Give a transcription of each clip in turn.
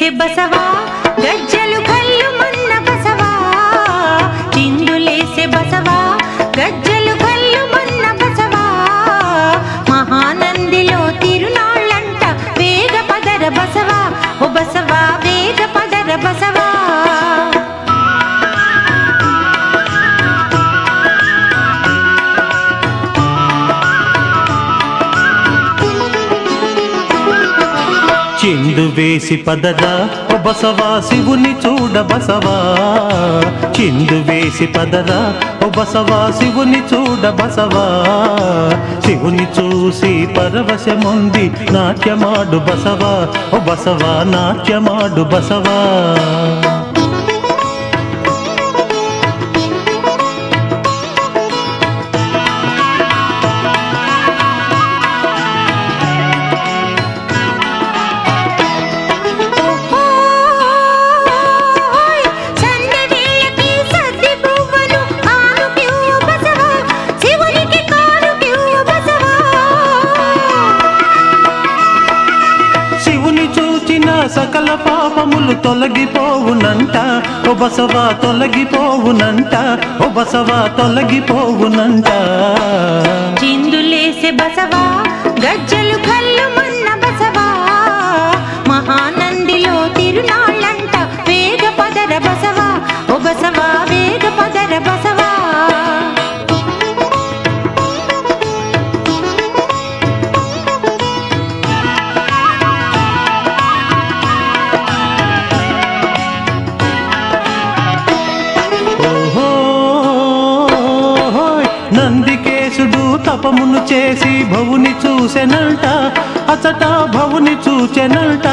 చిందులేసే బసవా గజ్జలు కళ్ళు మన్న బసవా చిందులేసే బసవా గజ్జలు కళ్ళు మన్న బసవా మహానందిలో తిరునాళ్ళంట వేగ పదర బసవా ఓ బసవా వేగ పదర బసవా చిందు వేసి పదరా ఓ బసవా శివుని చూడ బసవా చిందు వేసి పదరా ఓ బసవా శివుని చూడ బసవా శివుని చూసి పరవశముంది నాట్యమాడు బసవా ఓ బసవా నాట్యమాడు బసవా సకల పాపములు తొలగిపోవునంట ఓ బసవా తొలగిపోవునంట ఓ బసవా తొలగిపోవునంట చిందులేసే బసవా గజ్జలు కళ్ళు మన్న బసవా మహానందిలో తిరునాళ్ళంట వేగ పదర బసవా ఓ బసవా వేగ పదర బసవా నందికేశుడు తపమును చేసి భవుని చూసెనంట అచట భవుని చూచెనంట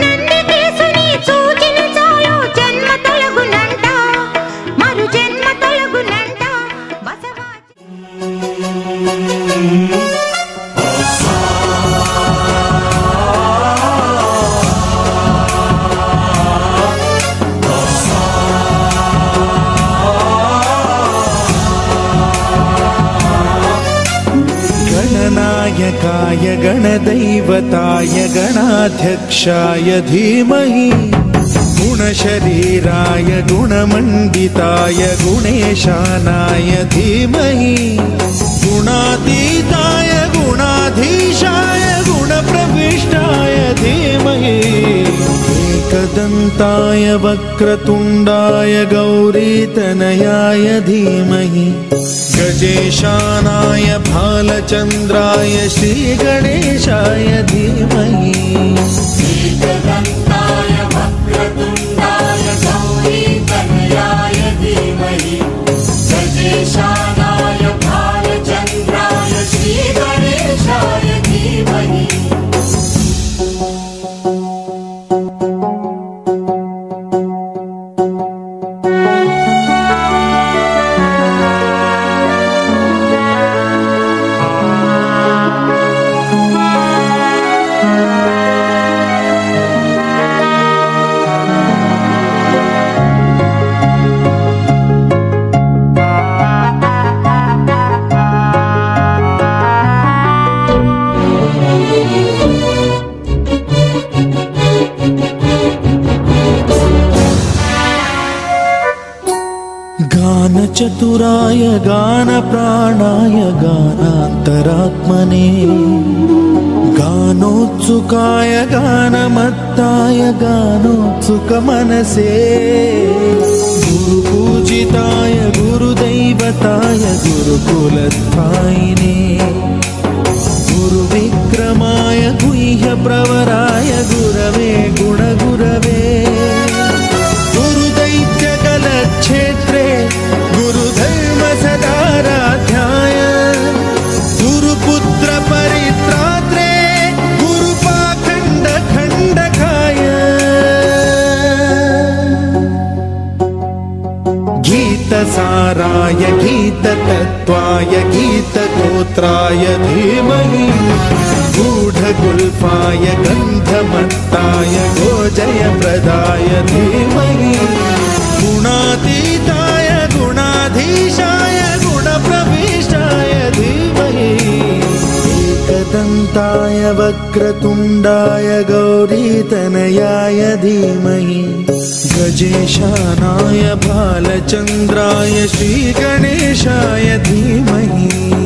నందికేశుని చూచిన చాలు జన్మ తొలగునంట మరు జన్మ తొలగునంట బసవా गणनायकाय गणदैवताय गणाध्यक्षाय धीमहि गुणशरीराय गुणमण्डिताय गुणेशानाय धीमहि गुणातीताय गुणाधीशाय गुणप्रविष्टाय धीमहि एकदन्ताय वक्रतुण्डाय गौरीतनयाय धीमहि गजेशानाय भालचन्द्राय श्रीगणेशाय धीमहि एकदन्ताय वक्रतुण्डाय गौरीतनयाय धीमहि गजेशानाय भालचन्द्राय श्रीगणेशाय धीमहि चतुराय गानप्राणाय गानान्तरात्मने गानोत्सुकाय गानमत्ताय गानोत्सुकमनसे गुरुपूजिताय गुरुदैवताय गुरुकुलस्थायिने गुरुविक्रमाय गुह्यप्रवराय गुरवे गुणगुरवे गुरुदैत्यकलक्षेत्रे गुरुधर्म सदाराध्याय गुरुपुत्र परित्रात्रे गुरुपाखण्ड खण्डकाय गीतसाराय गीततत्त्वाय गीतगोत्राय धीमहि गूढगुल्फाय गन्धमत्ताय गोजयप्रदाय धीमहि गुणातीताय गुणाधीशाय गुणप्रविष्टाय धीमहि एकदन्त कान्ताय वक्रतुण्डाय गौरीतनयाय धीमहि गजेशानाय भालचन्द्राय श्रीगणेशाय धीमहि